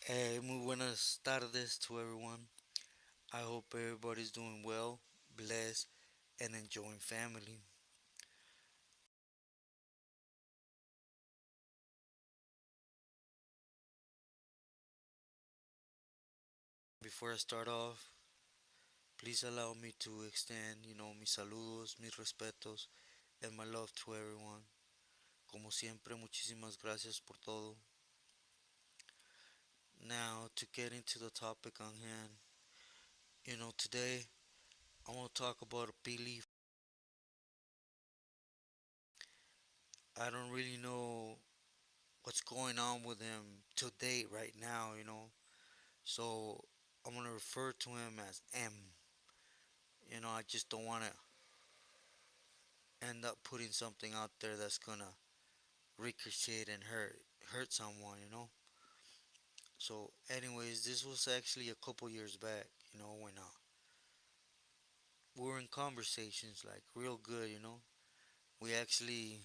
Muy buenas tardes to everyone. I hope everybody's doing well, blessed, and enjoying family. Before I start off, please allow me to extend, mis saludos, mis respetos, and my love to everyone. Como siempre, muchísimas gracias por todo. Now, to get into the topic on hand, today I want to talk about a belief. I don't really know what's going on with him to date right now. So I'm gonna refer to him as M. I just don't wanna end up putting something out there that's gonna ricochet and hurt someone. So anyways, this was actually a couple years back, when we were in conversations like real good. We actually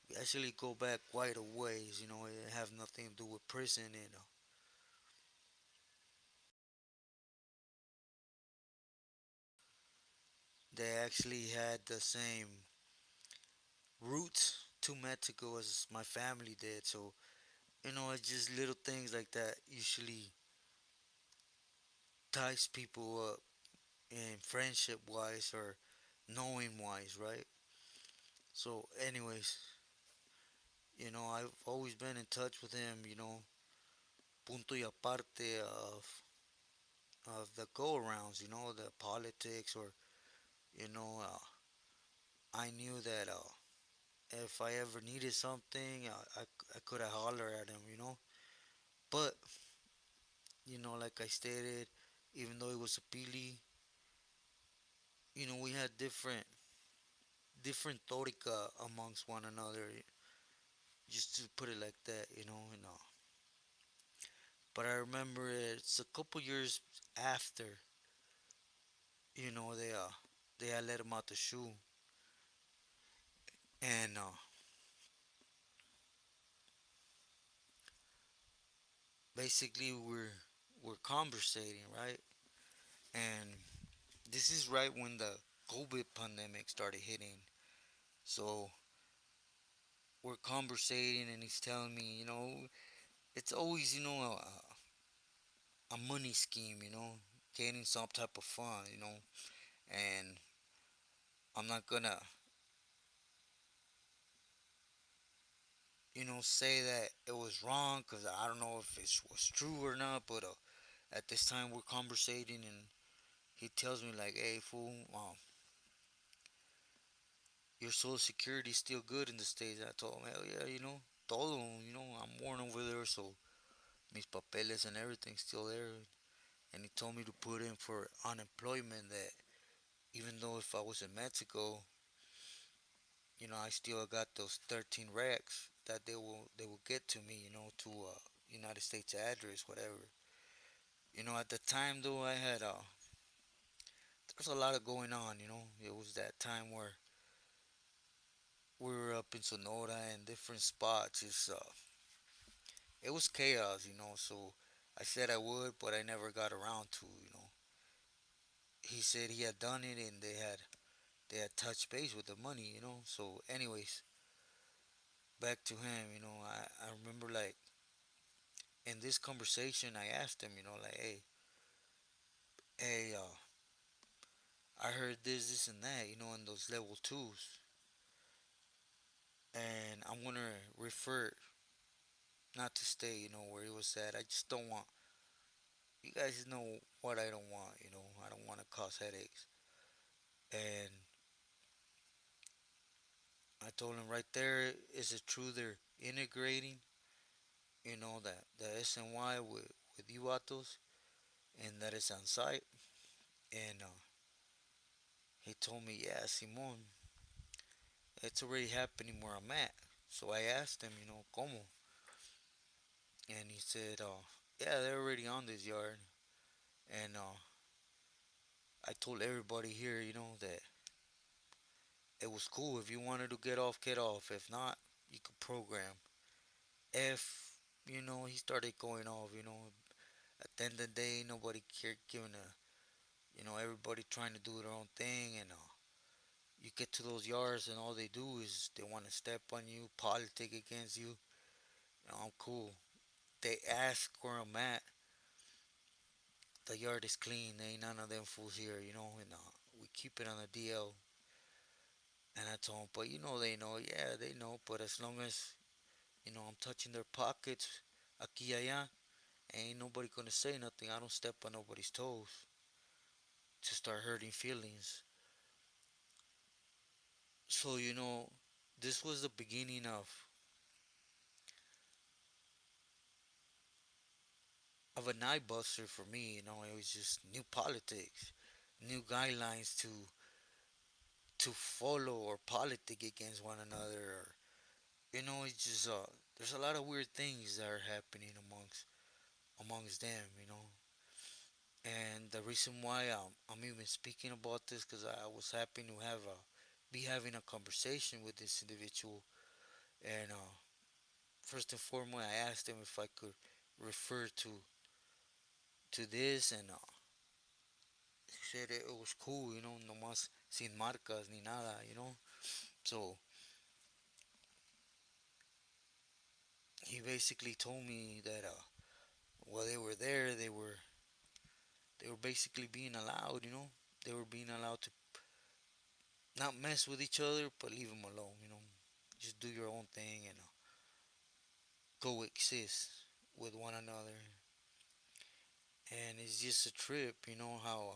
we actually go back quite a ways. It have nothing to do with prison and they actually had the same roots to Mexico as my family did. So it's just little things like that usually ties people up in friendship wise or knowing wise, right? So, anyways, I've always been in touch with him, punto y aparte of the go arounds, the politics or, you know, uh, I knew that if I ever needed something, I could have hollered at him. But, like I stated, even though it was a Pili, we had different tórica amongst one another, just to put it like that. But I remember it's a couple years after, they had let him out the shoe, and basically we're conversating, right? And this is right when the COVID pandemic started hitting. So we're conversating, and he's telling me, it's always a money scheme, gaining some type of fun, and I'm not gonna say that it was wrong because I don't know if it was true or not. But at this time, we're conversating, and he tells me like, "Hey, fool, your social security is still good in the states." I told him, "Hell yeah, todo, I'm born over there, so mis papeles and everything's still there." And he told me to put in for unemployment. That even though if I was in Mexico, I still got those 13 racks that they will get to me, to United States address, whatever. At the time though, I had there's a lot of going on. It was that time where we were up in Sonora and different spots. It was chaos. So I said I would, but I never got around to. He said he had done it and they had touched base with the money. So anyways, back to him. I remember like in this conversation, I asked him, like, hey, I heard this, and that, in those level twos, and I'm gonna refer not to stay, where it was at. I just don't want. You guys know what I don't want. I don't want to cause headaches. And I told him right there, is it true they're integrating, that the SNY with you Atos, and that it's on site? And he told me, yeah, Simon, it's already happening where I'm at. So I asked him, como? And he said, yeah, they're already on this yard. And I told everybody here, that it was cool. If you wanted to get off, get off. If not, you could program. If he started going off. At the end of the day, nobody cared giving a, everybody trying to do their own thing, and you get to those yards, and all they do is they want to step on you, politic against you. I'm cool. They ask where I'm at. The yard is clean. There ain't none of them fools here, and we keep it on the DL. And I told them, but they know, yeah, they know. But as long as I'm touching their pockets, aquí allá, ain't nobody gonna say nothing. I don't step on nobody's toes to start hurting feelings. So this was the beginning of a night buster for me. It was just new politics, new guidelines to follow or politic against one another. Or, it's just there's a lot of weird things that are happening amongst them. And the reason why I'm even speaking about this because I was happy to be having a conversation with this individual. And first and foremost, I asked him if I could refer to this, and he said it was cool, no más sin marcas ni nada. So he basically told me that while they were there, they were basically being allowed. They were being allowed to not mess with each other, but leave them alone. Just do your own thing and coexist with one another. And it's just a trip, how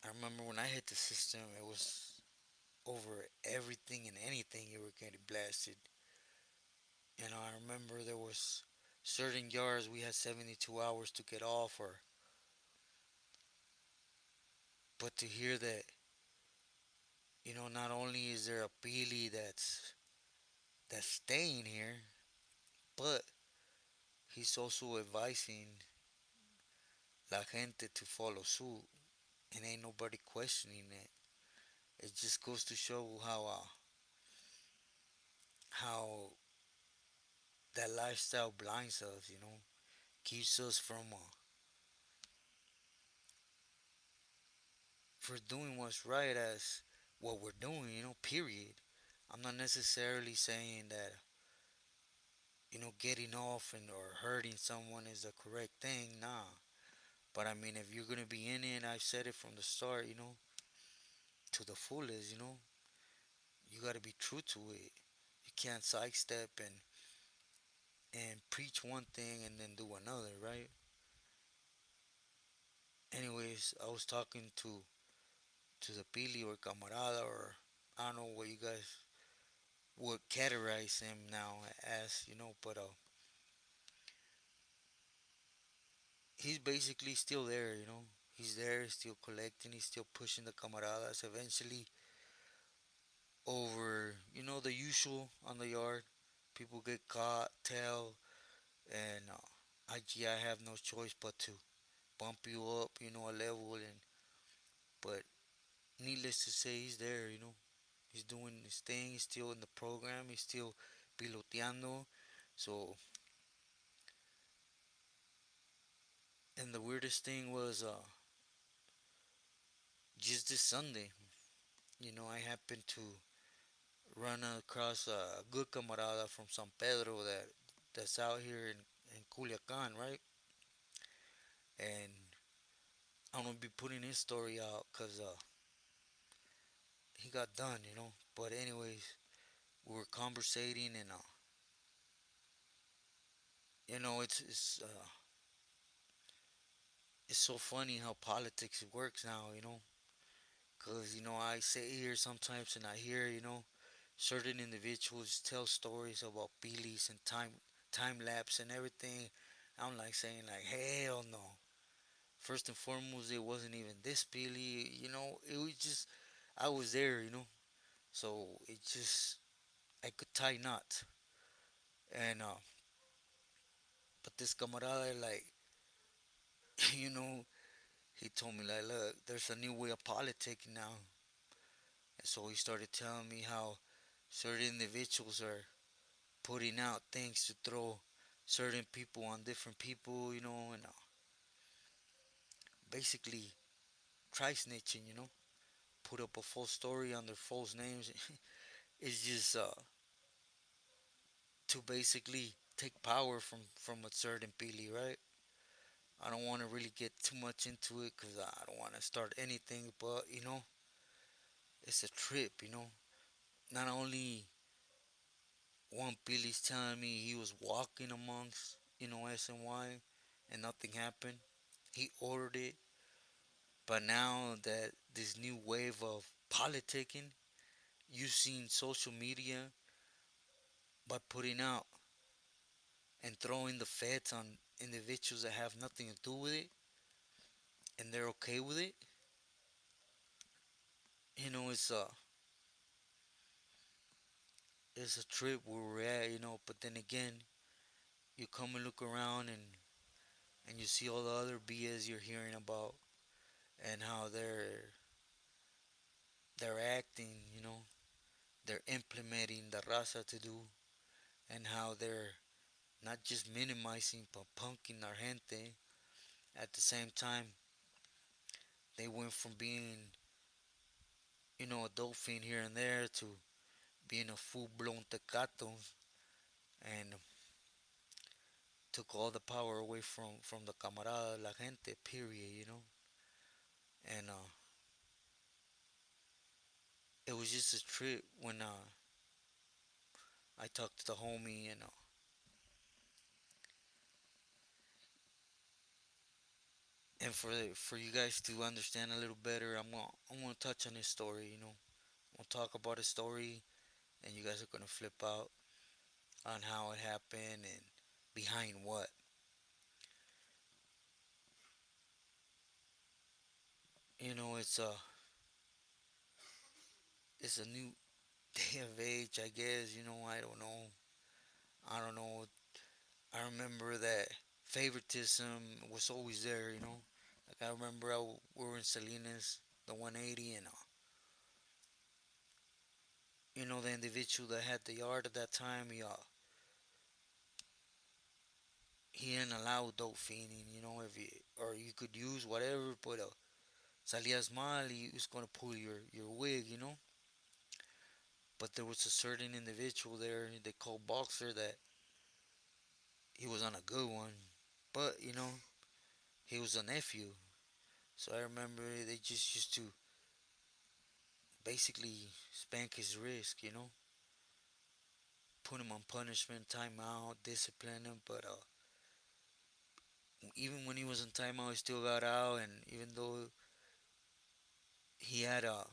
I remember when I hit the system, it was over everything and anything you were getting blasted. I remember there was certain yards we had 72 hours to get off, or but to hear that, not only is there a Billy that's staying here, but he's also advising la gente to follow suit, and ain't nobody questioning it. It just goes to show how that lifestyle blinds us, keeps us for doing what's right as what we're doing, period. I'm not necessarily saying that, getting off and or hurting someone is the correct thing, nah. But I mean, if you're gonna be in it, I've said it from the start, to the fullest, you gotta be true to it. You can't sidestep and preach one thing and then do another, right? Anyways, I was talking to the Pili or Camarada, or I don't know what you guys would categorize him now as, but he's basically still there, He's there, still collecting, he's still pushing the Camaradas. Eventually, over, the usual on the yard, people get caught, tell, and I have no choice but to bump you up, a level, and but needless to say, he's there, He's doing his thing. He's still in the program. He's still piloteando. So, and the weirdest thing was just this Sunday. I happened to run across a good camarada from San Pedro that's out here in Culiacan, right? And I'm gonna be putting his story out because he got done. But anyways, we were conversating, and it's so funny how politics works now. Because, I sit here sometimes and I hear, certain individuals tell stories about Baileys and time lapse and everything. I'm like saying like, hell no. First and foremost, it wasn't even this Bailey, it was just, I was there, So it just, I could tie knots. And, but this camarada, like, you know, he told me like, look, there's a new way of politicking now. And so he started telling me how certain individuals are putting out things to throw certain people on different people, and basically try snitching, put up a false story under false names. It's just to basically take power from a certain pili, right? I don't want to really get too much into it because I don't want to start anything, but it's a trip, Not only one pili's telling me he was walking amongst, SNY and nothing happened. He ordered it, but now that this new wave of politicking, using social media by putting out and throwing the feds on individuals that have nothing to do with it and they're okay with it. It's a trip where we're at, but then again, you come and look around and you see all the other BS you're hearing about and how they're acting, they're implementing the raza to do, and how they're not just minimizing but punking our gente. At the same time, they went from being, a dolphin here and there to being a full blown tecato and took all the power away from the camarada, la gente, period, And it was just a trip when I talked to the homie and for you guys to understand a little better, I'm gonna touch on his story, We'll talk about his story and you guys are gonna flip out on how it happened and behind what. It's a new day of age, I guess. I don't know. I don't know. I remember that favoritism was always there. Like I remember we were in Salinas, the 180, and the individual that had the yard at that time, he didn't allow dope fiending. If you or you could use whatever, but salías mal, he was gonna pull your wig. But there was a certain individual there they called Boxer that he was on a good one, but he was a nephew. So I remember they just used to basically spank his wrist, put him on punishment, timeout, discipline him. But even when he was in timeout, he still got out, and even though he had a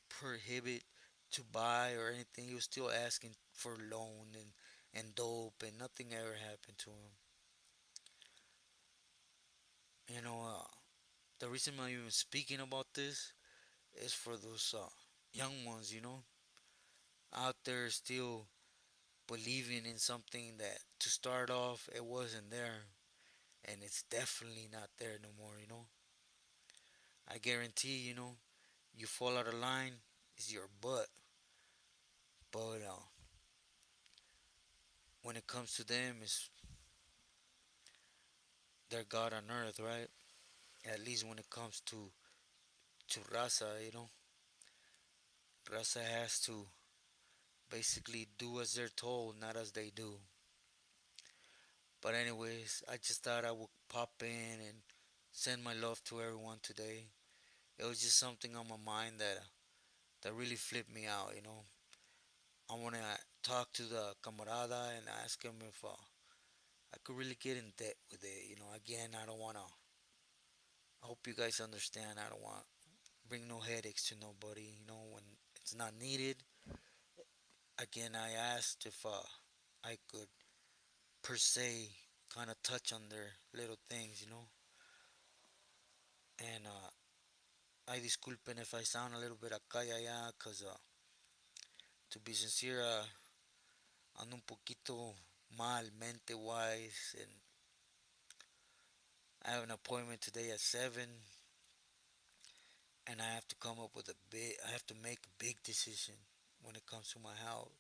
prohibit to buy or anything, he was still asking for loan and dope, and nothing ever happened to him. You know, the reason I'm even speaking about this is for those young ones, out there still believing in something that to start off it wasn't there, and it's definitely not there no more. I guarantee, you fall out of line, it's your butt. But when it comes to them, it's their God on earth, right? At least when it comes to raza, raza has to basically do as they're told, not as they do. But anyways, I just thought I would pop in and send my love to everyone today. It was just something on my mind that really flipped me out. I want to talk to the camarada and ask him if I could really get in debt with it. Again, I don't want to. I hope you guys understand. I don't want bring no headaches to nobody. When it's not needed. Again, I asked if I could per se kind of touch on their little things. And I disculpen if I sound a little bit acá y allá, cause to be sincere, ando un poquito mal mente wise, and I have an appointment today at 7, and I have to come up with I have to make a big decision when it comes to my health.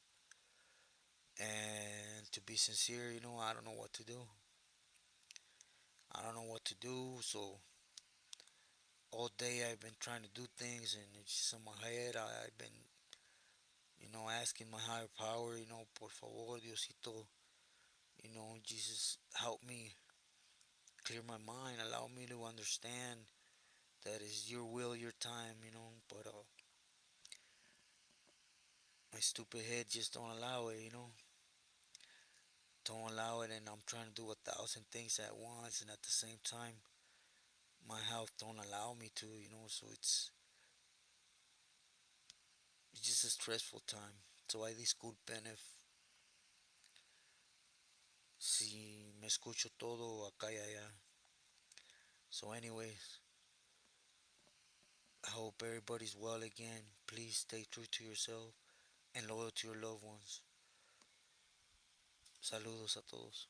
And to be sincere, I don't know what to do. I don't know what to do. So all day I've been trying to do things, and it's just in my head. I've been, asking my higher power, por favor, Diosito, Jesus, help me clear my mind, allow me to understand that is your will, your time, but my stupid head just don't allow it, don't allow it, and I'm trying to do 1,000 things at once, and at the same time, my health don't allow me to, so it's just a stressful time. So ahí disculpen if si me escucho todo acá y allá. So anyways, I hope everybody's well again. Please stay true to yourself and loyal to your loved ones. Saludos a todos.